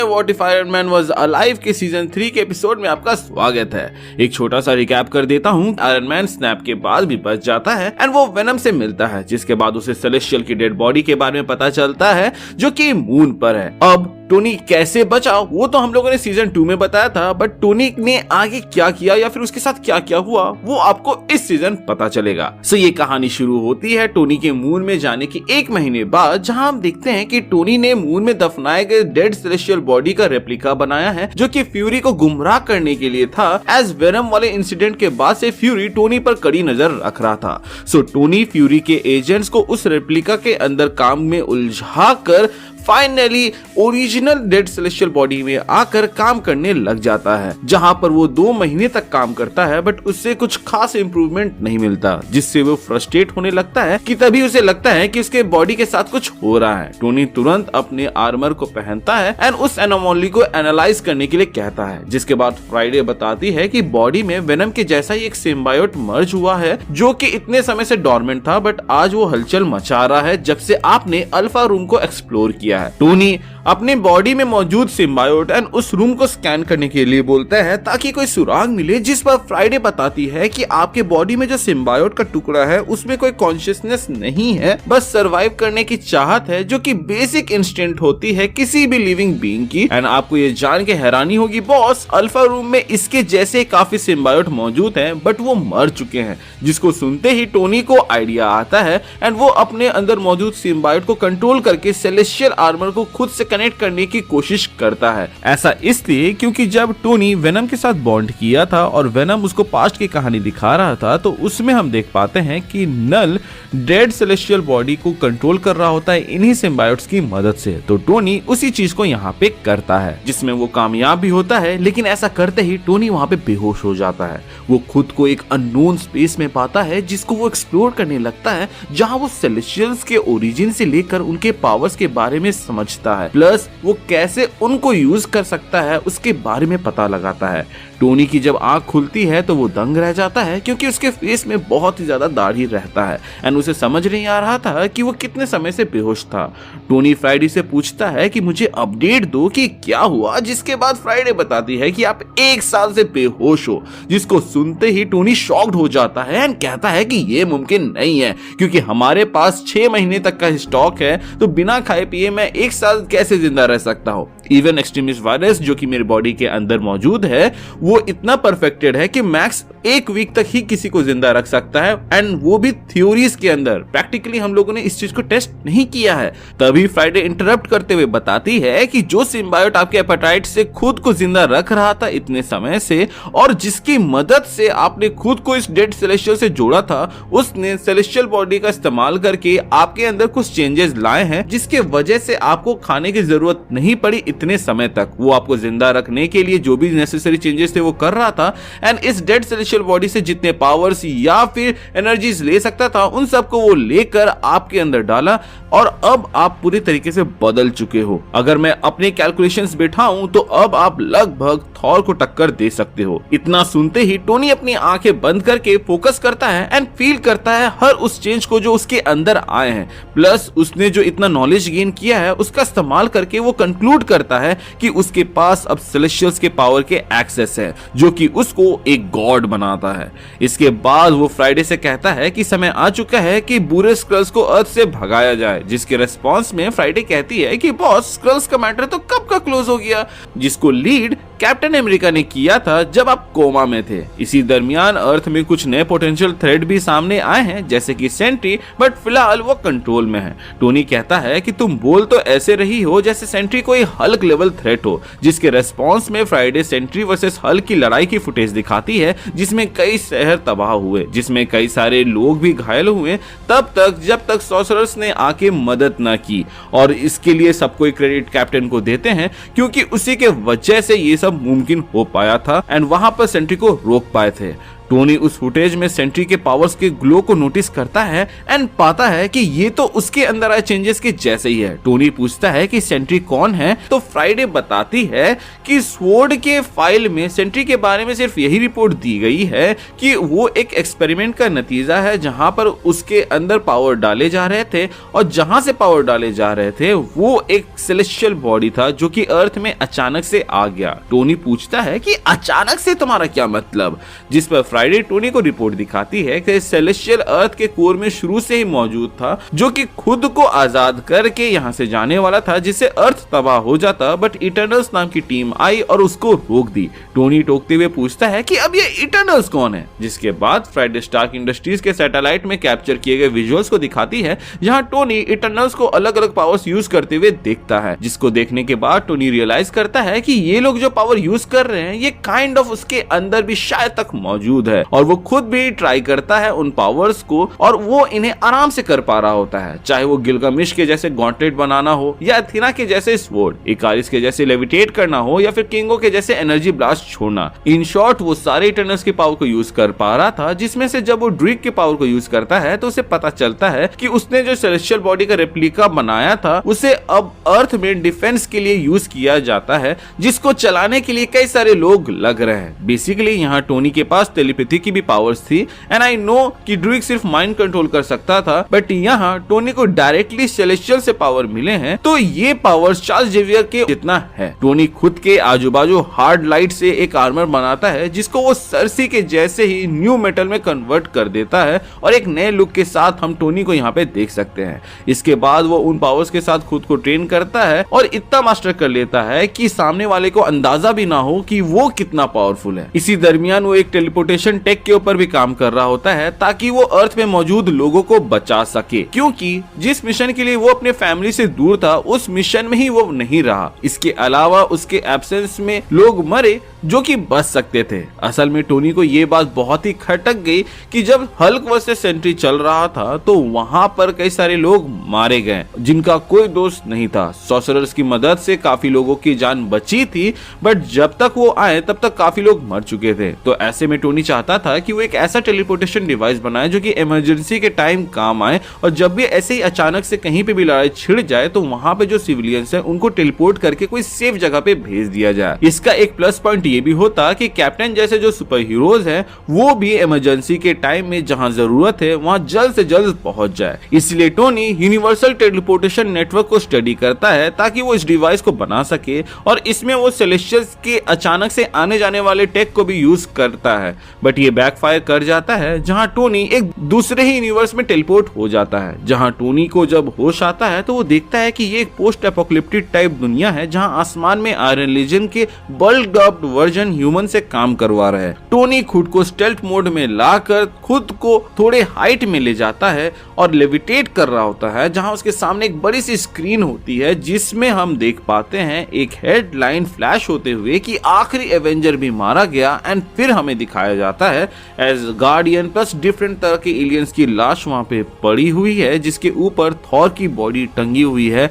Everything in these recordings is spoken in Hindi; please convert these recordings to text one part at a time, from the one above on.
What if iron man was alive के सीजन 3 के एपिसोड में आपका स्वागत है। एक छोटा सा रिकैप कर देता हूँ। आयरन मैन स्नैप के बाद भी बच जाता है एंड वो वेनम से मिलता है, जिसके बाद उसे सेलेस्टियल की डेड बॉडी के बारे में पता चलता है जो कि मून पर है। अब टोनी कैसे बचा वो तो हम लोगों ने सीजन 2 में बताया था, बट टोनी ने आगे क्या किया या फिर उसके साथ क्या क्या हुआ वो आपको इस सीजन पता चलेगा। सो ये कहानी शुरू होती है टोनी के मून में जाने के 1 महीने बाद, जहां हम देखते हैं कि टोनी ने मून में दफनाए गए डेड सेलेस्टियल बॉडी का रेप्लिका बनाया है, जो कि फ्यूरी को गुमराह करने के लिए था। एज वेनम वाले इंसिडेंट के बाद से फ्यूरी टोनी पर कड़ी नजर रख रहा था। सो टोनी फ्यूरी के एजेंट्स को उस रेप्लिका के अंदर काम में उलझा कर finally original dead celestial body में आकर काम करने लग जाता है, जहां पर वो 2 महीने तक काम करता है, बट उससे कुछ खास इंप्रूवमेंट नहीं मिलता, जिससे वो फ्रस्ट्रेट होने लगता है कि तभी उसे लगता है कि उसके बॉडी के साथ कुछ हो रहा है। टोनी तुरंत अपने आर्मर को पहनता है एंड उस एनोमली को एनालाइज करने के लिए कहता है, जिसके बाद फ्राइडे बताती है कि बॉडी में वेनम के जैसा ही एक सिम्बायोट मर्ज हुआ है, जो कि इतने समय से डोरमेंट था, बट आज वो हलचल मचा रहा है जब से आपने अल्फा रूम को एक्सप्लोर किया है। टोनी अपनी बॉडी में मौजूद सिम्बायोट एंड उस रूम को स्कैन करने के लिए बोलता है ताकि कोई सुराग मिले, जिस पर फ्राइडे बताती है कि आपके बॉडी में जो सिम्बायोट का टुकड़ा है उसमें कोई कॉन्शियसनेस नहीं है, बस सरवाइव करने की चाहत है, जो कि बेसिक इंस्टिंक्ट होती है किसी भी लिविंग बीइंग की। एंड आपको ये जान के हैरानी होगी बॉस, अल्फा रूम में इसके जैसे काफी सिम्बायोट मौजूद हैं, बट वो मर चुके हैं। जिसको सुनते ही टोनी को आइडिया आता है एंड वो अपने अंदर मौजूद सिम्बायोट को कंट्रोल करके सेलेस्टियल आर्मर को खुद से कनेक्ट करने की कोशिश करता है। ऐसा इसलिए क्योंकि जब टोनी वेनम के साथ बॉन्ड किया था और वेनम उसको पास्ट की कहानी दिखा रहा था, तो उसमें हम देख पाते हैं कि नल डेड सेलेस्टियल बॉडी को कंट्रोल कर रहा होता है इन्हीं सिम्बायोट्स की मदद से। तो टोनी उसी चीज को यहाँ पे करता है, जिसमें वो कामयाब भी होता है, लेकिन ऐसा करते ही टोनी वहाँ पे बेहोश हो जाता है। वो खुद को एक अननोन स्पेस में पाता है, जिसको वो एक्सप्लोर करने लगता है, जहाँ वो सेलेस्टियल्स के ओरिजिन से लेकर उनके पावर्स के बारे में समझता है, प्लस वो कैसे उनको यूज कर सकता है उसके बारे में पता लगाता है। टोनी की जब आंख खुलती है तो वो दंग रह जाता है, क्योंकि उसके फेस में बहुत ही ज्यादा दाढ़ी रहता है एंड उसे समझ नहीं आ रहा था कि वो कितने समय से बेहोश था। टोनी फ्राइडे से पूछता है कि मुझे अपडेट दो कि क्या हुआ, जिसके बाद फ्राइडे बताती है कि आप 1 साल से बेहोश हो। जिसको सुनते ही टोनी शॉक्ड हो जाता है एंड कहता है कि ये मुमकिन नहीं है, क्योंकि हमारे पास 6 महीने तक का स्टॉक है, तो बिना खाए पिए मैं 1 साल कैसे जिंदा रह सकता हूँ। इवन एक्सट्रीमिस्ट वायरस जो कि मेरी बॉडी के अंदर मौजूद है, वो इतना परफेक्टेड है कि मैक्स 1 वीक तक ही किसी को जिंदा रख सकता है, एंड वो भी थ्योरीज के अंदर। प्रैक्टिकली हम लोगों ने इस चीज को टेस्ट नहीं किया है। तभी फ्राइडे इंटरप्ट करते हुए बताती है कि जो सिम्बायोट आपके हेपेटाइट से खुद को जिंदा रख रहा था इतने समय से, और जिसकी मदद से आपने खुद को इस डेड सेलेस्टियल से जोड़ा था, उसने सेलेस्टियल बॉडी का इस्तेमाल करके आपके अंदर कुछ चेंजेस लाए हैं, जिसके वजह से आपको खाने की जरूरत नहीं पड़ी इतने समय तक। वो आपको जिंदा रखने के लिए जो भी नेसेसरी चेंजेस थे वो कर रहा था, एंड इस डेड सेलेस्टियल बॉडी से जितने पावर्स या फिर एनर्जीज ले सकता था उन सबको वो लेकर आपके अंदर डाला, और अब आप पूरी तरीके से बदल चुके हो। अगर मैं अपने कैलकुलेशंस बैठाऊं तो अब आप लगभग थॉर को टक्कर दे सकते हो। इतना सुनते ही टोनी अपनी आंखें बंद करके फोकस करता है एंड फील करता है हर उस चेंज को जो उसके अंदर आए हैं, प्लस उसने जो इतना नॉलेज गेन किया है उसका इस्तेमाल करके वो कंक्लूड करता है कि उसके पास अब सेलेस्टियल्स के पावर के एक्सेस है, जो कि उसको एक गॉड बनाता है। इसके बाद वो फ्राइडे से कहता है कि समय आ चुका है कि बुरे स्क्रल्स को अर्थ से भगाया जाए, जिसके रेस्पॉन्स में फ्राइडे कहती है कि बॉस, स्क्रल्स का मैटर तो कब का क्लोज हो गया, जिसको लीड कैप्टन अमेरिका ने किया था जब आप कोमा में थे। इसी दरमियान अर्थ में कुछ नए पोटेंशियल थ्रेट भी सामने आए हैं, जैसे कि सेंट्री, बट फिलहाल वो कंट्रोल में है। टोनी कहता है कि तुम बोल तो ऐसे रही हो जैसे सेंट्री कोई हल्क लेवल थ्रेट हो, जिसके रेस्पॉन्स में फ्राइडे सेंट्री वर्सेस हल्क की लड़ाई की फुटेज दिखाती है, जिसमें कई शहर तबाह हुए, जिसमें कई सारे लोग भी घायल हुए, तब तक जब तक सॉर्सरर्स ने आके मदद ना की। और इसके लिए सबको क्रेडिट कैप्टन को देते हैं, क्योंकि उसी के वजह से ये सब मुमकिन हो पाया था एंड वहां पर सेंट्री को रोक पाए थे। टोनी उस फुटेज में सेंट्री के पावर्स के ग्लो को नोटिस करता है एंड पाता है कि ये तो उसके अंदर आए चेंजेस के जैसे ही है। टोनी पूछता है कि सेंट्री कौन है, तो फ्राइडे बताती है कि स्वॉर्ड के फाइल में सेंट्री के बारे में सिर्फ यही रिपोर्ट दी गई है कि वो एक एक्सपेरिमेंट का नतीजा है जहां पर उसके अंदर पावर डाले जा रहे थे, और जहां से पावर डाले जा रहे थे वो एक सेलेस्टियल बॉडी था जो कि अर्थ में अचानक से आ गया। टोनी पूछता है कि अचानक से तुम्हारा क्या मतलब, जिस पर फ्राइडे टोनी को रिपोर्ट दिखाती है कि सेलेस्टियल अर्थ के कोर में शुरू से ही मौजूद था, जो कि खुद को आजाद करके यहाँ से जाने वाला था जिससे अर्थ तबाह हो जाता, बट इटर्नल्स नाम की टीम आई और उसको रोक दी। टोनी टोकते हुए पूछता है कि अब ये इटर्नल्स कौन है, जिसके बाद फ्राइडे स्टार्क इंडस्ट्रीज के सैटेलाइट में कैप्चर किए गए विजुअल्स को दिखाती है जहां टोनी इटर्नल्स को अलग अलग पावर्स यूज करते हुए देखता है, जिसको देखने के बाद टोनी रियलाइज करता है कि ये लोग जो पावर यूज कर रहे हैं ये काइंड ऑफ उसके अंदर भी शायद तक मौजूद है, और वो खुद भी ट्राई करता है उन पावर्स को, और वो इन्हें आराम से कर पा रहा होता है, चाहे वो गिलगामेश के जैसे गॉन्टलेट बनाना हो, या अथीना के जैसे स्वॉर्ड, इकारिस के जैसे लेविटेट करना हो, या फिर किंगो के जैसे एनर्जी ब्लास्ट छोड़ना। इन शॉर्ट वो सारे इटर्नल्स की पावर को यूज कर पा रहा था, जिसमें से जब वो ड्रीक के पावर को यूज करता है तो उसे पता चलता है कि उसने जो सेलेस्टियल बॉडी का रेप्लिका बनाया था उसे अब अर्थ में डिफेंस के लिए यूज किया जाता है, जिसको चलाने के लिए कई सारे लोग लग रहे हैं। बेसिकली यहाँ टोनी के पास टेलीपैथी की भी पावर्स थी, एंड आई नो कि ड्रीक सिर्फ माइंड कंट्रोल कर सकता था, बट यहाँ टोनी को डायरेक्टली सेलेस्टियल से पावर मिले हैं, तो ये पावर्स चार्ल्स जेवियर के जितना है। टोनी खुद के आजू बाजू हार्ड लाइट से एक आर्मर बनाता है जिसको वो सर्सी के जैसे ही न्यू मेटल में कन्वर्ट कर देता है, और एक नए लुक के साथ हम टोनी को यहाँ पे देख सकते हैं। इसके बाद वो उन पावर्स के साथ खुद को ट्रेन करता है और इतना मास्टर कर लेता है कि सामने वाले को अंदाजा भी ना हो कि वो कितना पावरफुल है। इसी दरमियान वो एक टेलीपोर्टेशन टेक के ऊपर भी काम कर रहा होता है ताकि वो अर्थ में मौजूद लोगों को बचा सके, क्योंकि जिस मिशन के लिए वो अपने फैमिली से दूर था उस मिशन में ही वो नहीं रहा। इसके अलावा उसके एब्सेंस में लोग मरे जो कि बच सकते थे। असल में टोनी को ये बात बहुत ही खटक गई कि जब हल्क वर्सेस सेंट्री चल रहा था तो वहां पर कई सारे लोग मारे गए जिनका कोई दोष नहीं था। सॉर्सरर्स की मदद से काफी लोगों की जान बची थी, बट जब तक वो आए तब तक काफी लोग मर चुके थे। तो ऐसे में टोनी चाहता था कि वो एक ऐसा टेलीपोर्टेशन डिवाइस बनाए जो कि इमरजेंसी के टाइम काम आए, और जब भी ऐसे ही अचानक से कहीं पे भी लड़ाई छिड़ जाए तो वहां पे जो सिविलियंस हैं उनको टेलीपोर्ट करके कोई सेफ जगह पे भेज दिया जाए। इसका एक प्लस पॉइंट ये भी होता कि कैप्टन जैसे जो सुपर हीरोज हैं वो भी इमरजेंसी के टाइम में जहां जरूरत है वहां जल्द से जल्द पहुंच जाए। इसलिए टोनी यूनिवर्सल टेलीपोर्टेशन नेटवर्क को स्टडी करता है ताकि वो इस डिवाइस को बना सके, और इसमें वो सेलेस्टियल्स के अचानक से आने जाने वाले टेक को भी यूज करता है, बट ये बैकफायर कर जाता है जहां टोनी एक दूसरे ही यूनिवर्स में टेलीपोर्ट हो जाता है। जहां टोनी को जब होश आता है तो वो देखता है कि ये एक पोस्ट एपोकलिप्टिक टाइप दुनिया है जहां आसमान में आयरन लीजन के बल्ड अप वर्जन ह्यूमन से काम करवा रहे हैं। टोनी खुद को स्टेल्थ मोड में लाकर खुद को थोड़े हाइट में ले जाता है और लेविटेट कर रहा होता है, जहां उसके सामने एक बड़ी सी स्क्रीन होती है जिसमें हम देख पाते हैं एक हेडलाइन फ्लैश होते हुए कि आखिरी एवेंजर भी मारा गया, एंड फिर हमें दिखाया जाता है एज गार्डियन प्लस डिफरेंट तरह के एलियंस की लाश वहां पे पड़ी हुई है, जिसके ऊपर थॉर की बॉडी टंगी हुई है।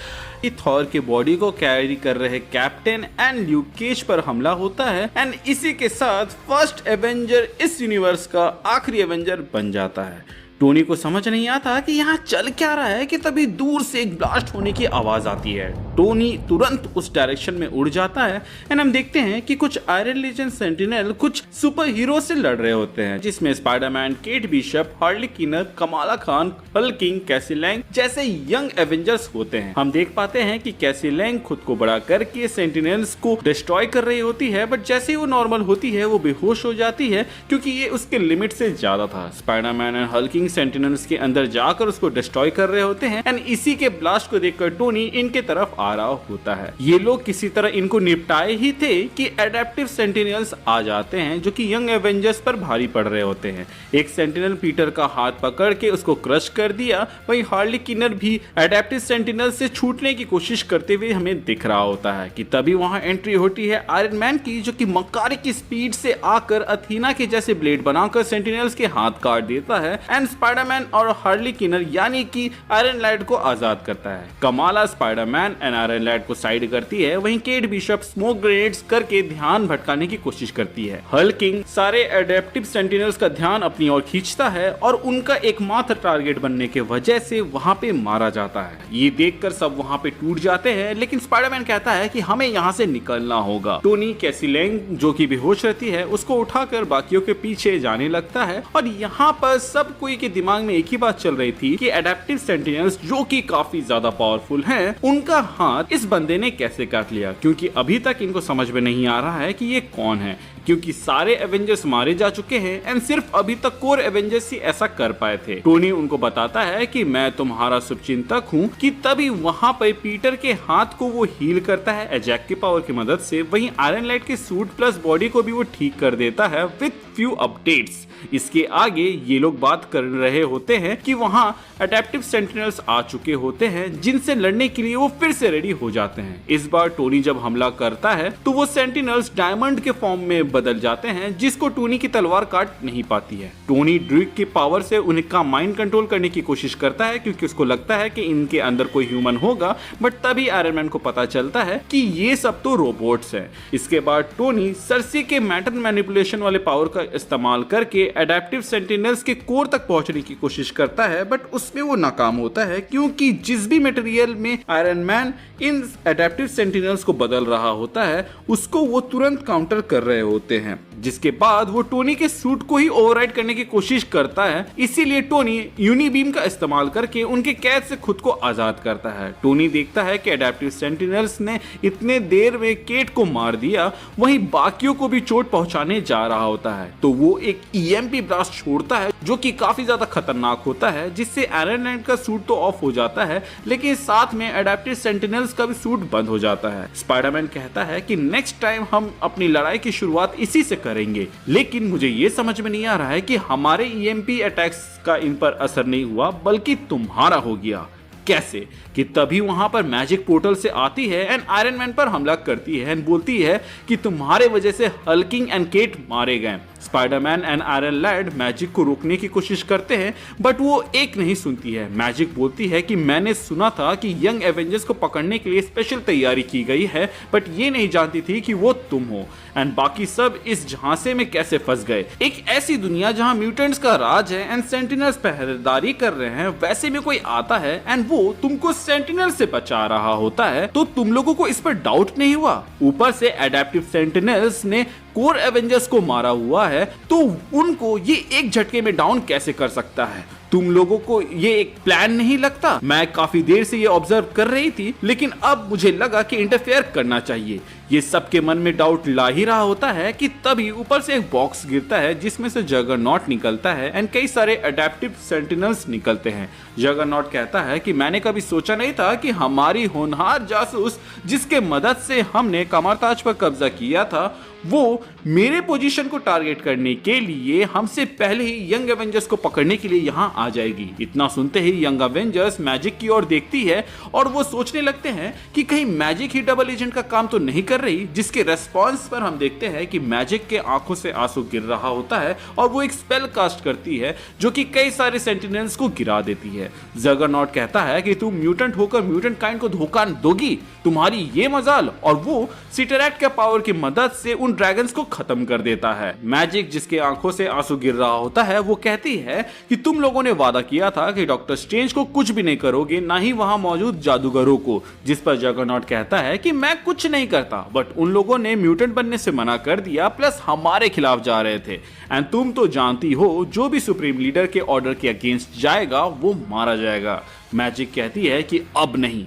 थॉर के बॉडी को कैरी कर रहे कैप्टन एंड ल्यूक केज पर हमला होता है, एंड इसी के साथ फर्स्ट एवेंजर इस यूनिवर्स का आखिरी एवेंजर बन जाता है। टोनी को समझ नहीं आता कि यहाँ चल क्या रहा है कि तभी दूर से एक ब्लास्ट होने की आवाज आती है। टोनी तुरंत उस डायरेक्शन में उड़ जाता है, एंड हम देखते हैं कि कुछ आयरन लीजन सेंटिनल कुछ सुपर हीरो से लड़ रहे होते हैं, जिसमें स्पाइडरमैन, केट बिशप, हार्ली किनर, कमाला खान, हल्क किंग, कैसी लैंग जैसे यंग एवेंजर्स होते हैं। हम देख पाते हैं कि कैसी लैंग खुद को बड़ा करके सेंटिनल्स को डिस्ट्रॉय कर रही होती है, बट जैसे ही वो नॉर्मल होती है वो बेहोश हो जाती है क्योंकि ये उसके लिमिट से ज्यादा था। Spiderman and Hulk king sentinels के अंदर जाकर उसको डिस्ट्रॉय कर रहे होते हैं, एंड इसी के ब्लास्ट को देखकर टोनी इनके तरफ आ रहा होता है। ये लोग किसी तरह इनको निपटाए ही थे कि एडेप्टिव सेंटिनल्स आ जाते हैं जो कि यंग एवेंजर्स पर भारी पड़ रहे होते हैं। एक सेंटिनल पीटर का हाथ पकड़ के उसको क्रश कर दिया, वहीं हार्ली किनर भी एडेप्टिव सेंटिनल से छूटने की कोशिश करते हुए हमें दिख रहा होता है कि तभी वहां एंट्री होती है आयरन मैन की, जो कि मक्कारी की स्पीड से आकर अथीना के जैसे ब्लेड बनाकर सेंटिनल्स के हाथ काट देता है, एंड स्पाइडरमैन और हार्ली किनर यानी कि आयरन लाइट को आजाद करता है। Kamala, Spiderman and Iron Lad को साइड करती है, वहीं केट बिशप स्मोक ग्रेनेड्स करके ध्यान भटकाने की कोशिश करती है। हल्किंग सारे एडेप्टिव सेंटिनल्स का ध्यान अपनी ओर खींचता है और उनका एकमात्र टारगेट बनने के वजह से वहां पे मारा जाता है। ये देखकर सब वहां पे टूट जाते हैं, लेकिन स्पाइडरमैन कहता है कि हमें यहाँ से निकलना होगा। टोनी कैसी लैंग जो कि बेहोश रहती है उसको उठाकर बाकियों के पीछे जाने लगता है और यहाँ पर सब कोई के दिमाग में एक ही बात चल रही थी कि एडेप्टिव सेंटिनल्स जो कि काफी ज्यादा पावरफुल हैं, उनका हाथ इस बंदे ने कैसे काट लिया, क्योंकि अभी तक इनको समझ में नहीं आ रहा है कि ये कौन है, क्योंकि सारे एवेंजर्स मारे जा चुके हैं एंड सिर्फ अभी तक कोर एवेंजर्स ही ऐसा कर पाए थे। टोनी उनको बताता है कि मैं तुम्हारा शुभचिंतक हूँ कि तभी वहाँ पर पीटर के हाथ को वो हील करता है एजैक की पावर की मदद से। वहीं आयरन लाइट के सूट प्लस बॉडी को भी वो ठीक कर देता है विथ फ्यू अपडेट्स। इसके आगे ये लोग बात कर रहे होते हैं कि वहाँ एडेप्टिव सेंटिनल्स आ चुके होते हैं जिनसे लड़ने के लिए वो फिर से रेडी हो जाते हैं। इस बार टोनी जब हमला करता है तो वो सेंटिनल्स डायमंड के फॉर्म में बदल जाते हैं, जिसको टोनी की तलवार काट नहीं पाती है। टोनी ड्रिक की पावर से उनका माइंड कंट्रोल करने की कोशिश करता है, क्योंकि उसको लगता है कि इनके अंदर कोई ह्यूमन होगा, बट तभी आयरन मैन को पता चलता है कि ये सब तो रोबोट्स हैं। इसके बाद टोनी सर्सी के मैटर मैनिपुलेशन वाले पावर का इस्तेमाल करके एडेप्टिव सेंटिनल्स के कोर तक पहुंचने की कोशिश करता है, बट उसमें वो नाकाम होता है, क्योंकि जिस भी मटेरियल में iron man in adaptive sentinels को बदल रहा होता है उसको वो तुरंत काउंटर कर रहे होते हैं। जिसके बाद वो टोनी के सूट को ही ओवरराइड करने की कोशिश करता है, इसीलिए टोनी यूनिबीम का इस्तेमाल करके उनके कैद से खुद को आजाद करता है। टोनी देखता है कि एडेप्टिव सेंटिनल्स ने इतने देर में केट को मार दिया, वहीं बाकियों को भी चोट पहुंचाने जा रहा होता है, तो वो एक ईएमपी ब्लास्ट छोड़ता है जो कि काफी ज्यादा खतरनाक होता है, जिससे आयरन मैन का सूट तो ऑफ हो जाता है, लेकिन साथ में एडेप्टिव सेंटिनल्स का भी सूट बंद हो जाता है। स्पाइडरमैन कहता है कि नेक्स्ट टाइम हम अपनी लड़ाई की शुरुआत इसी से करेंगे, लेकिन मुझे ये समझ में नहीं आ रहा है कि हमारे ईएमपी अटैक्स का इन पर असर नहीं हुआ बल्कि तुम्हारा हो गया। कैसे? कि तभी वहां पर मैजिक पोर्टल से आती है एंड आयरन मैन पर हमला करती है एंड बोलती है कि तुम्हारे वजह से हल्किंग एंड केट मारे गए। Spiderman and Iron Lad Magik को रोकने की कोशिश करते हैं, बट वो एक नहीं सुनती है। मैजिक बोलती है कि मैंने सुना था कि यंग एवेंजर्स को पकड़ने के लिए स्पेशल तैयारी की गई है, बट ये नहीं जानती थी कि वो तुम हो। एंड बाकी सब इस झांसे में कैसे फंस गए। एक ऐसी दुनिया जहां म्यूटेंट्स का राज है एंड सेंटिनल्स पहरेदारी कर रहे हैं, वैसे में कोई आता है एंड वो तुमको सेंटिनल से बचा रहा होता है, तो तुम लोगों को इस पर डाउट नहीं हुआ। ऊपर से एडेप्टिव सेंटिनल्स ने कोर एवेंजर्स को मारा हुआ है, तो उनको ये एक झटके में डाउन कैसे कर सकता है? तुम लोगों को ये एक प्लान नहीं लगता? मैं काफी देर से ये ऑब्जर्व कर रही थी, लेकिन अब मुझे लगा कि इंटरफेयर करना चाहिए। ये सबके मन में डाउट ला ही रहा होता है कि तभी ऊपर से एक बॉक्स गिरता है जिसमें से जगरनॉट निकलता है एंड कई सारे एडेप्टिव सेंटिनल्स निकलते हैं। जगरनॉट कहता है कि मैंने कभी सोचा नहीं था कि हमारी होनहार जासूस जिसके मदद से हमने कमरताज पर कब्जा किया था, वो मेरे पोजीशन को टारगेट करने के लिए हमसे पहले ही यंग एवेंजर्स को पकड़ने के लिए यहाँ आ जाएगी। इतना सुनते ही यंग एवेंजर्स मैजिक की ओर देखती है और वो सोचने लगते हैं कि कहीं मैजिक ही डबल एजेंट का काम तो नहीं कर रही, जिसके रेस्पॉन्स पर हम देखते हैं कि मैजिक के आंखों से आंसू गिर रहा होता है और वो एक स्पेल कास्ट करती है जो कि कई सारे सेंटिनल्स को गिरा देती है। जगरनॉट कहता है कि तुम म्यूटेंट होकर म्यूटेंट काइंड को धोखा दोगी, तुम्हारी ये मजाल, और वो सिटरैक्ट के पावर की मदद से उन ड्रैगन्स को खत्म कर देता है। मैजिक जिसके आंखों से आंसू गिर रहा होता है वो कहती है कि तुम लोगों ने वादा किया था कि डॉक्टर स्ट्रेंज को कुछ भी नहीं करोगे, ना ही वहां मौजूद जादूगरों को। जिस पर जगरनॉट कहता है कि मैं कुछ नहीं करता, बट उन लोगों ने म्यूटेंट बनने से मना कर दिया, प्लस हमारे खिलाफ जा रहे थे, एंड तुम तो जानती हो जो भी सुप्रीम लीडर के ऑर्डर के अगेंस्ट जाएगा वो मारा जाएगा। मैजिक कहती है कि अब नहीं।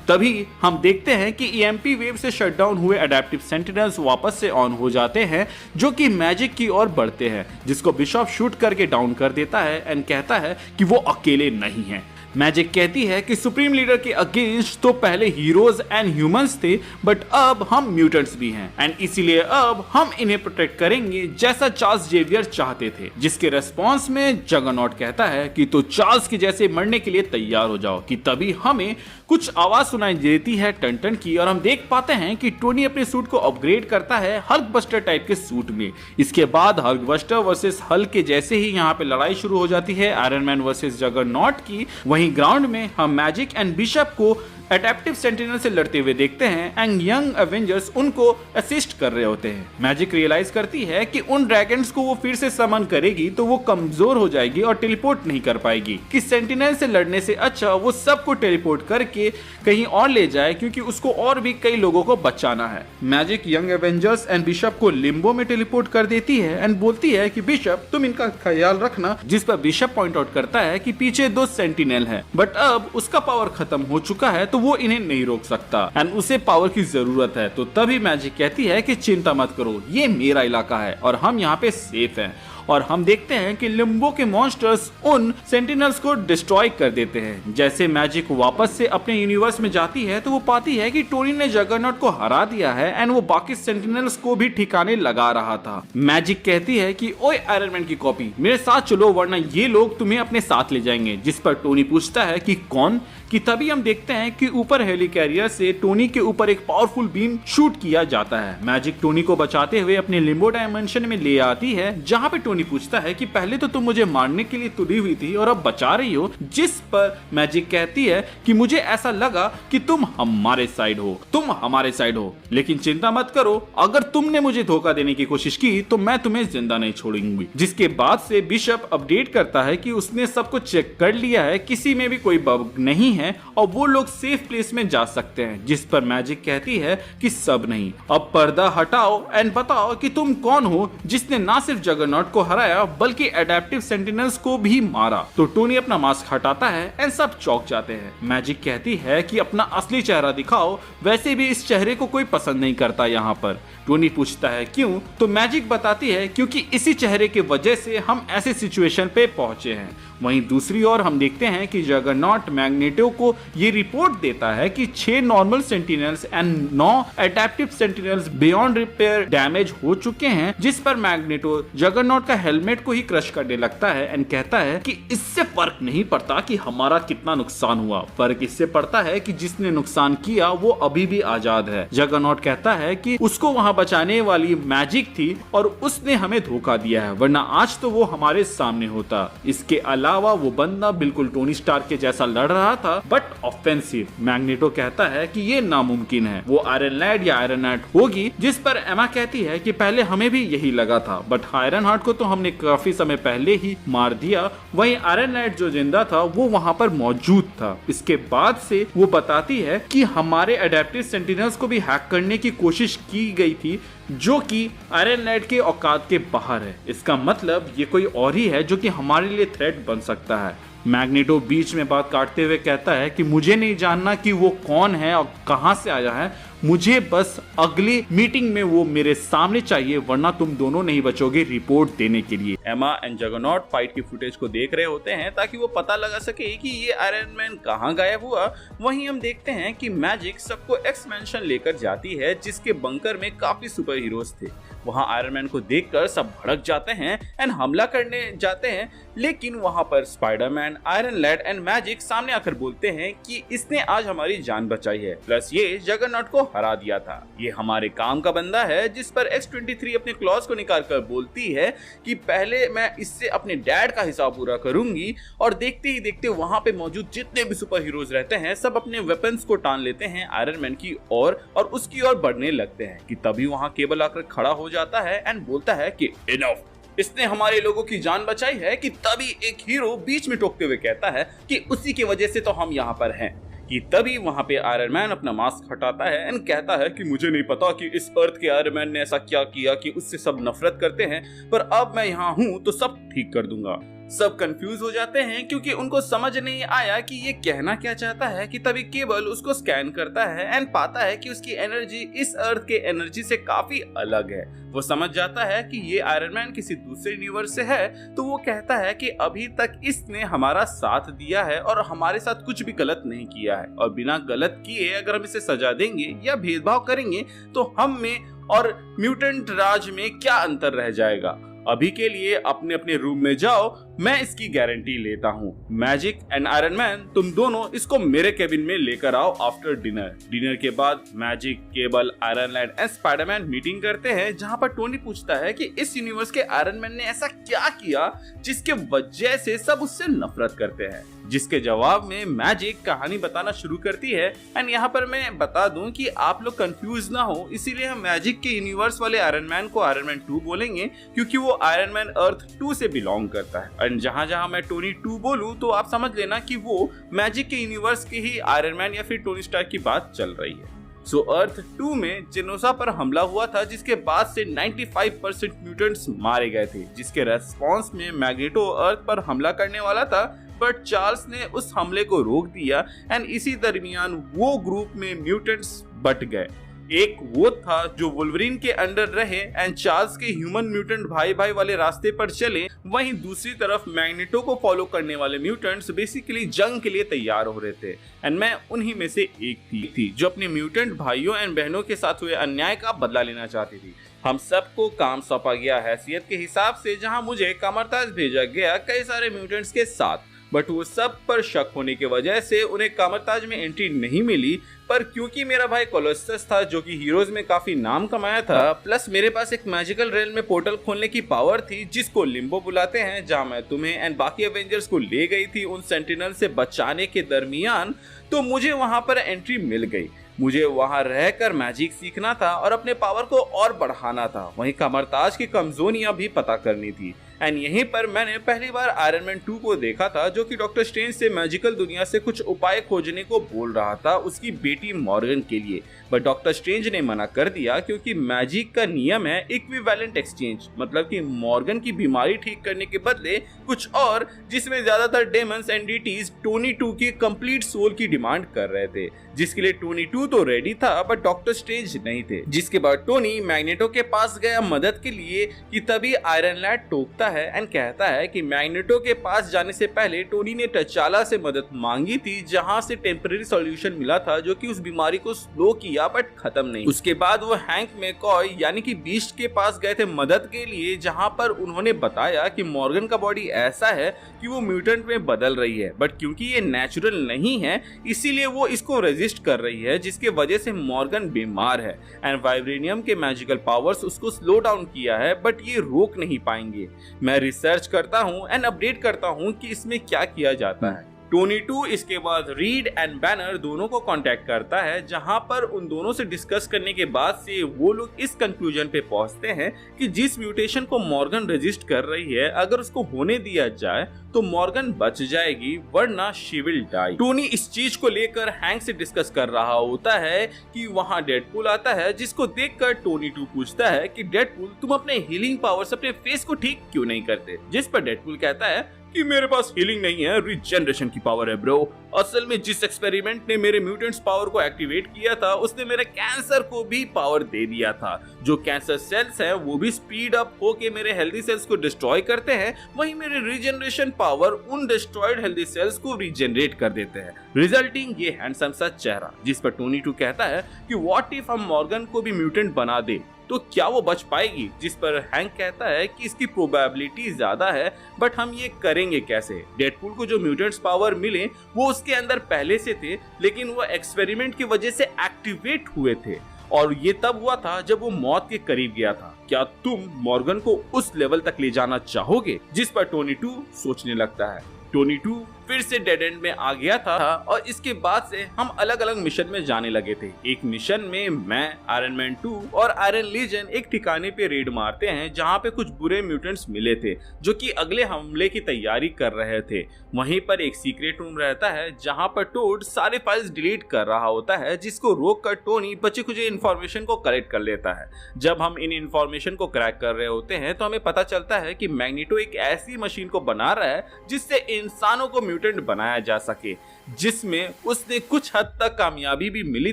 तभी हम देखते हैं कि ईएमपी वेव से शटडाउन हुए एडेप्टिव सेंटिनल्स वापस से ऑन हो जाते हैं, जो कि मैजिक की ओर बढ़ते हैं, जिसको बिशप शूट करके डाउन कर देता है एंड कहता है कि वो अकेले नहीं है। मैजिक कहती है कि सुप्रीम लीडर के अगेंस्ट तो पहले हीरोज एंड ह्यूमंस थे, बट अब हम म्यूटेंट्स भी हैं एंड इसीलिए अब हम इन्हें प्रोटेक्ट करेंगे जैसा चार्ल्स जेवियर चाहते थे। जिसके रेस्पॉन्स में जगरनॉट कहता है कि तो चार्ल्स के जैसे मरने के लिए तैयार हो जाओ। कि तभी हमें कुछ आवाज सुनाई देती है टन टन की और हम देख पाते हैं कि टोनी अपने सूट को अपग्रेड करता है हल्क बस्टर टाइप के सूट में। इसके बाद हल्क बस्टर वर्सेस हल्क के जैसे ही यहाँ पे लड़ाई शुरू हो जाती है, आयरन मैन वर्सेस जगरनॉट की। वहीं ग्राउंड में हम मैजिक एंड बिशप को एडेप्टिव सेंटिनल से लड़ते हुए देखते हैं एंड यंग एवेंजर्स उनको असिस्ट कर रहे होते हैं। मैजिक रियलाइज करती है कि उन ड्रैगन्स को वो फिर से समन करेगी तो वो कमजोर हो जाएगी और टेलीपोर्ट नहीं कर पाएगी, कि सेंटिनल से लड़ने से अच्छा वो सबको टेलीपोर्ट करके कहीं और ले जाए, क्योंकि उसको और भी कई लोगों को बचाना है। Magic young Avengers end bishop को लिम्बो में टेलीपोर्ट कर देती है एंड बोलती है कि बिशप तुम इनका ख्याल रखना, जिस पर बिशप पॉइंट आउट करता है कि पीछे 2 सेंटिनल है, बट अब उसका पावर खत्म हो चुका है तो वो इन्हें नहीं रोक सकता एंड उसे पावर की जरूरत है। तो तभी मैजिक कहती है कि चिंता मत करो, ये मेरा इलाका है और हम यहाँ पे सेफ हैं। और हम देखते हैं कि लिम्बो के मॉन्स्टर्स उन सेंटिनल्स को डिस्ट्रॉय कर देते हैं। जैसे मैजिक वापस से अपने यूनिवर्स में जाती है तो वो पाती है कि टोनी ने जगरनॉट को हरा दिया है एंड वो बाकी सेंटिनल्स को भी ठिकाने लगा रहा था। मैजिक कहती है कि ओए आयरन मैन की कॉपी, मेरे साथ चलो वरना ये लोग तुम्हें अपने साथ ले जाएंगे, जिस पर टोनी पूछता है कि कौन, कि तभी हम देखते हैं कि ऊपर हेलिकैरियर से टोनी के ऊपर एक पावरफुल बीम शूट किया जाता है। मैजिक टोनी को बचाते हुए अपने लिम्बो डायमेंशन में ले आती है, जहां पे टोनी पूछता है कि पहले तो तुम मुझे मारने के लिए तुली हुई थी और अब बचा रही हो, जिस पर मैजिक कहती है कि मुझे ऐसा लगा कि तुम हमारे साइड हो, तुम हमारे साइड हो, लेकिन चिंता मत करो, अगर तुमने मुझे धोखा देने की कोशिश की तो मैं तुम्हें जिंदा नहीं छोड़ूंगी। जिसके बाद से बिशप अपडेट करता है कि उसने सब कुछ चेक कर लिया है, किसी में भी कोई बग नहीं है और वो लोग सेफ प्लेस में जा सकते हैं, जिस पर मैजिक कहती है कि सब नहीं, अब पर्दा हटाओ एंड बताओ कि तुम कौन हो जिसने ना सिर्फ जगरनॉट को हराया बल्कि एडेप्टिव सेंटिनल्स को भी मारा। तो टोनी अपना मास्क हटाता है एंड सब चौंक जाते हैं। मैजिक कहती है कि अपना असली चेहरा दिखाओ, वैसे भी इस चेहरे को कोई पसंद नहीं करता यहाँ पर। टोनी पूछता है क्यों, तो मैजिक बताती है क्योंकि इसी चेहरे के वजह से हम ऐसे सिचुएशन पे पहुंचे हैं। वहीं दूसरी ओर हम देखते हैं कि जगरनॉट मैग्नेटो को ये रिपोर्ट देता है कि 6 normal sentinels and 9 adaptive sentinels beyond repair damage हो चुके हैं, जिस पर मैग्नेटो जगरनॉट का हेलमेट को ही क्रश करने लगता है एंड कहता है कि इससे फर्क नहीं पड़ता कि हमारा कितना नुकसान हुआ, फर्क इससे पड़ता है कि जिसने नुकसान किया वो अभी भी आजाद है। जगरनॉट कहता है कि उसको वहां बचाने वाली मैजिक थी और उसने हमें धोखा दिया है, वरना आज तो वो हमारे सामने होता। इसके अलावा वो बंदा बिल्कुल टोनी स्टार्क के जैसा लड़ रहा था बट ऑफेंसिव। मैग्नेटो कहता है कि ये नामुमकिन है, वो आयरन लैड या आयरन हार्ट होगी, जिस पर एमा कहती है कि पहले हमें भी यही लगा था, बट आयरन हार्ट को तो हमने काफी समय पहले ही मार दिया। वहीं आयरन लैड जो जिंदा था वो वहां पर मौजूद था। इसके बाद से वो बताती है कि हमारे एडेप्टिव सेंटिनल्स को भी हैक करने की कोशिश की गई थी, जो कि आयरन लैड के औकात के बाहर है। इसका मतलब ये कोई और ही है जो कि हमारे लिए थ्रेट बन सकता है। मैग्नेटो बीच में बात काटते हुए कहता है कि मुझे नहीं जानना कि वो कौन है और कहां से आया है, मुझे बस अगली मीटिंग में वो मेरे सामने चाहिए, वरना तुम दोनों नहीं बचोगे रिपोर्ट देने के लिए। एमा एंड जगरनॉट फाइट की फुटेज को देख रहे होते हैं ताकि वो पता लगा सके कि ये आयरन मैन कहां गायब हुआ। वहीं हम देखते हैं कि मैजिक सबको एक्स मैंशन लेकर जाती है, जिसके बंकर में काफी सुपर हीरोज थे। वहां आयरन मैन को देखकर सब भड़क जाते हैं एंड हमला करने जाते हैं, लेकिन वहां पर Spiderman, Iron Lad and Magik सामने आकर बोलते हैं कि इसने आज हमारी जान बचाई है, प्लस ये जगरनॉट को हरा दिया था, ये हमारे काम का बंदा है। जिस पर X-23 अपने क्लॉज को निकाल कर बोलती है कि पहले मैं इससे अपने डैड का हिसाब पूरा करूंगी। और देखते ही देखते वहां पे मौजूद जितने भी सुपर हीरोज रहते हैं सब अपने वेपन्स को टान लेते हैं आयरन मैन की ओर और उसकी ओर बढ़ने लगते हैं कि तभी वहां केबल आकर खड़ा हो जाता है एंड बोलता है कि इनफ, इसने हमारे लोगों की जान बचाई है। कि तभी एक हीरो बीच में टोकते हुए कहता है कि उसी की वजह से तो हम यहाँ पर हैं। कि तभी वहां पे आयरन मैन अपना मास्क हटाता है एंड कहता है कि मुझे नहीं पता कि इस अर्थ के आयरन मैन ने ऐसा क्या किया कि उससे सब नफरत करते हैं, पर अब मैं यहाँ हूँ तो सब ठीक कर दूंगा। सब कंफ्यूज हो जाते हैं क्योंकि उनको समझ नहीं आया कि ये कहना क्या चाहता है। कि तभी केबल उसको स्कैन करता है एंड पाता है कि उसकी एनर्जी इस अर्थ के एनर्जी से काफी अलग है। वो समझ जाता है कि ये आयरन मैन किसी दूसरे यूनिवर्स से है। तो वो कहता है कि अभी तक इसने हमारा साथ दिया है और हमारे साथ कुछ भी गलत नहीं किया है, और बिना गलत किए अगर हम इसे सजा देंगे या भेदभाव करेंगे तो हम में और म्यूटेंट राज में क्या अंतर रह जाएगा। अभी के लिए अपने अपने रूम में जाओ, मैं इसकी गारंटी लेता हूँ। मैजिक एंड आयरन मैन, तुम दोनों इसको मेरे केबिन में लेकर आओ आफ्टर डिनर। डिनर के बाद magic, cable, iron land and Spiderman meeting करते हैं, जहाँ पर टोनी पूछता है कि इस यूनिवर्स के आयरन मैन ने ऐसा क्या किया जिसके वजह से सब उससे नफरत करते हैं। जिसके जवाब में मैजिक कहानी बताना शुरू करती है। एंड यहाँ पर मैं बता दूं कि आप लोग कंफ्यूज ना हो, इसीलिए हम मैजिक के यूनिवर्स वाले आयरन मैन को आयरन मैन 2 बोलेंगे, क्योंकि वो आयरन मैन अर्थ 2 से बिलोंग करता है। एंड जहां जहां मैं टोनी 2 बोलूं तो आप समझ लेना कि वो मैजिक के यूनिवर्स के ही आयरन मैन या फिर टोनी स्टार्क की बात चल रही है। सो अर्थ 2 में जेनोसा पर हमला हुआ था, जिसके बाद से 95% म्यूटेंट्स मारे गए थे, जिसके रेस्पॉन्स में मैग्नेटो अर्थ पर हमला करने वाला था, बट चार्ल्स ने उस हमले को रोक दिया। एंड इसी दरमियान वो ग्रुप में म्यूटेंट्स बट गए। एक वो था जो वुल्वरीन के अंडर रहे एंड चार्ल्स के ह्यूमन म्यूटेंट भाई भाई वाले रास्ते पर चले, वहीं दूसरी तरफ मैग्नेटो को फॉलो करने वाले म्यूटेंट्स बेसिकली जंग के लिए तैयार हो रहे थे। एंड मैं उन्हीं में से एक थी जो अपने म्यूटेंट भाइयों एंड बहनों के साथ हुए अन्याय का बदला लेना चाहती थी। हम सबको काम सौंपा गया हैसियत के हिसाब से, जहां मुझे कामरताज भेजा गया कई सारे म्यूटेंट्स के साथ, बट वो सब पर शक होने की वजह से उन्हें कामरताज में एंट्री नहीं मिली। पर क्योंकि मेरा भाई कोलोसस था जो कि हीरोज में काफी नाम कमाया था, प्लस मेरे पास एक मैजिकल रेल में पोर्टल खोलने की पावर थी जिसको लिम्बो बुलाते हैं, जहां मैं तुम्हें एंड बाकी एवेंजर्स को ले गई थी उन सेंटिनल से बचाने के दरमियान, तो मुझे वहां पर एंट्री मिल गई। मुझे वहां रहकर मैजिक सीखना था और अपने पावर को और बढ़ाना था, वहीं कामरताज की कमजोरियां भी पता करनी थी। एंड यहीं पर मैंने पहली बार आयरन मैन 2 को देखा था, जो कि डॉक्टर स्ट्रेंज से मैजिकल दुनिया से कुछ उपाय खोजने को बोल रहा था उसकी बेटी मॉर्गन के लिए, बट डॉक्टर स्ट्रेंज ने मना कर दिया क्योंकि मैजिक का नियम है इक्विवेलेंट एक्सचेंज, मतलब कि मॉर्गन की बीमारी ठीक करने के बदले कुछ और, जिसमें ज्यादातर डेमंस एंड डीटीज टोनी 2 की कंप्लीट सोल की डिमांड कर रहे थे, जिसके लिए टोनी 2 तो रेडी था बट डॉक्टर स्ट्रेंज नहीं थे। जिसके बाद टोनी मैग्नेटो के पास गया मदद के लिए कि तभी आयरन लैंड टोकता है एंड कहता है कि मैग्नेटो के पास जाने से पहले टोनी ने तचाला से मदद मांगी थी, जहां से टेम्पररी सॉल्यूशन मिला था जो कि उस बीमारी को स्लो किया बट खत्म नहीं। उसके बाद वो हैंक मैकॉय यानी कि बीस्ट के पास गए थे मदद के लिए, जहां पर उन्होंने बताया कि मॉर्गन का बॉडी ऐसा है कि वो म्यूटेंट में बदल रही है, बट क्योंकि ये नेचुरल नहीं है इसीलिए वो इसको रेजिस्ट कर रही है, जिसके वजह से मॉर्गन बीमार है। एंड वाइब्रेनियम के मैजिकल पावर्स उसको स्लो डाउन किया है, बट ये रोक नहीं पाएंगे। मैं रिसर्च करता हूँ एंड अपडेट करता हूँ कि इसमें क्या किया जाता है। टोनी 2 इसके बाद रीड एंड बैनर दोनों को कांटेक्ट करता है, जहां पर उन दोनों से डिस्कस करने के बाद से वो लोग इस कंक्लूजन पे पहुंचते हैं कि जिस म्यूटेशन को मॉर्गन रेजिस्ट कर रही है, अगर उसको होने दिया जाए तो मॉर्गन बच जाएगी, वरना शी विल डाई। टोनी इस चीज को लेकर हैंक से डिस्कस कर रहा होता है कि वहां डेडपूल आता है, जिसको देखकर टोनी 2 पूछता है कि डेडपूल, तुम अपने हीलिंग पावर्स अपने फेस को ठीक क्यों नहीं करते? जिस पर डेडपूल कहता है कि मेरे पास हीलिंग नहीं है, रिजेनरेशन की पावर है ब्रो। असल में जिस एक्सपेरिमेंट ने मेरे म्यूटेंट्स पावर को एक्टिवेट किया था उसने मेरे कैंसर को भी पावर दे दिया था। जो कैंसर सेल्स हैं वो भी स्पीड अप होके मेरे हेल्दी सेल्स को डिस्ट्रॉय करते हैं, वहीं मेरे रिजेनरेशन पावर उन डिस्ट्रॉयड हेल्दी सेल्स को रिजेनरेट कर देते हैं, रिजल्टिंग ये हैंडसम सा चेहरा। जिस पर टोनी 2 कहता है कि व्हाट इफ हम मॉर्गन को भी म्यूटेंट बना दे तो क्या वो बच पाएगी? जिस पर हैंक कहता है कि इसकी प्रोबेबिलिटी ज्यादा है, बट हम ये करेंगे कैसे? डेडपूल को जो म्यूटेंट्स पावर मिले वो उसके अंदर पहले से थे, लेकिन वो एक्सपेरिमेंट की वजह से एक्टिवेट हुए थे, और ये तब हुआ था जब वो मौत के करीब गया था। क्या तुम मॉर्गन को उस लेवल तक ले जाना चाहोगे? जिस पर टोनी 2 सोचने लगता है। टोनी 2 फिर से डेड एंड में आ गया था और इसके बाद से हम अलग अलग मिशन में जाने लगे थे। एक मिशन में मैं, आयरन मैन 2 और आयरन लीजन एक ठिकाने पे रेड मारते हैं, जहाँ पे कुछ बुरे म्यूटेंट्स मिले थे जो कि अगले हमले की तैयारी कर रहे थे। वहीं पर एक सीक्रेट रूम रहता है जहाँ पर टोड सारे फाइल्स डिलीट कर रहा होता है, जिसको रोक कर टोनी बचे कुछ इन्फॉर्मेशन को कलेक्ट कर लेता है। जब हम इन इन्फॉर्मेशन को क्रैक कर रहे होते हैं तो हमें पता चलता है कि मैग्नेटो एक ऐसी मशीन को बना रहा है जिससे इंसानों को म्यूटेंट बनाया जा सके, जिसमें उसने कुछ हद तक कामयाबी भी मिली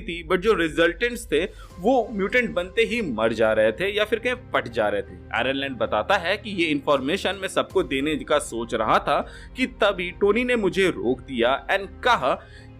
थी, बट जो रिजल्टेंट्स थे वो म्यूटेंट बनते ही मर जा रहे थे या फिर कहीं फट जा रहे थे। आयरन लैंड बताता है कि ये इन्फॉर्मेशन मैं सबको देने का सोच रहा था कि तभी टोनी ने मुझे रोक दिया एंड कहा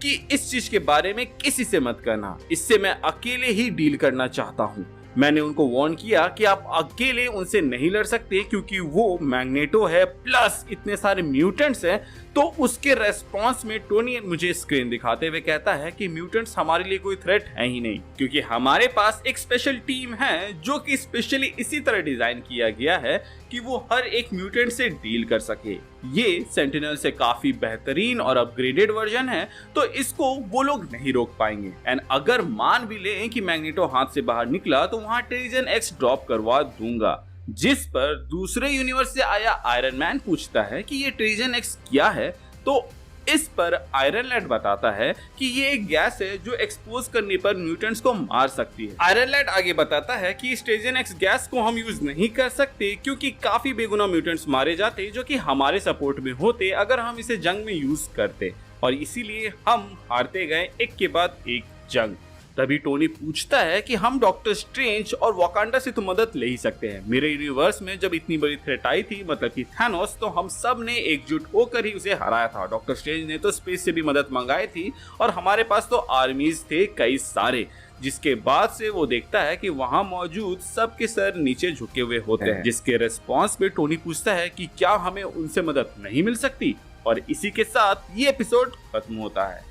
कि इस चीज के बारे में किसी से मत करना, इससे मैं अकेले ही डील करना चाहता हूँ। मैंने उनको वार्न किया कि आप अकेले उनसे नहीं लड़ सकते क्योंकि वो मैग्नेटो है प्लस इतने सारे म्यूटेंट्स हैं। तो उसके रेस्पॉन्स में टोनी मुझे स्क्रीन दिखाते हुए कहता है कि म्यूटेंट्स हमारे लिए कोई थ्रेट है ही नहीं, क्योंकि हमारे पास एक स्पेशल टीम है जो कि स्पेशली इसी तरह डिजाइन किया गया है कि वो हर एक म्यूटेंट से डील कर सके। ये सेंटिनल से काफी बेहतरीन और अपग्रेडेड वर्जन है, तो इसको वो लोग नहीं रोक पाएंगे। एंड अगर मान भी लें कि मैग्नेटो हाथ से बाहर निकला तो वहां टेरिजन एक्स ड्रॉप करवा दूंगा। जिस पर दूसरे यूनिवर्स से आया आयरन मैन पूछता है कि ये टेरिजन एक्स क्या है, तो इस पर आयरन लैड बताता है कि ये एक गैस है जो एक्सपोज करने पर म्यूटेंट्स को मार सकती है। आयरन लैड आगे बताता है कि इस टेरिजन एक्स गैस को हम यूज नहीं कर सकते क्योंकि काफी बेगुनाह म्यूटेंट्स मारे जाते जो कि हमारे सपोर्ट में होते अगर हम इसे जंग में यूज करते, और इसीलिए हम हारते गए एक के बाद एक जंग। तभी टोनी पूछता है कि हम डॉक्टर स्ट्रेंज और वाकांडा से तो मदद ले ही सकते हैं। मेरे यूनिवर्स में जब इतनी बड़ी थ्रेट आई थी, मतलब कि थैनोस, तो हम सब ने एकजुट होकर ही उसे हराया था। डॉक्टर स्ट्रेंज ने तो स्पेस से भी मदद मंगाई थी और हमारे पास तो आर्मीज थे कई सारे। जिसके बाद से वो देखता है कि वहां मौजूद सबके सर नीचे झुके हुए होते हैं, जिसके रेस्पॉन्स में टोनी पूछता है कि क्या हमें उनसे मदद नहीं मिल सकती। और इसी के साथ ये एपिसोड खत्म होता है।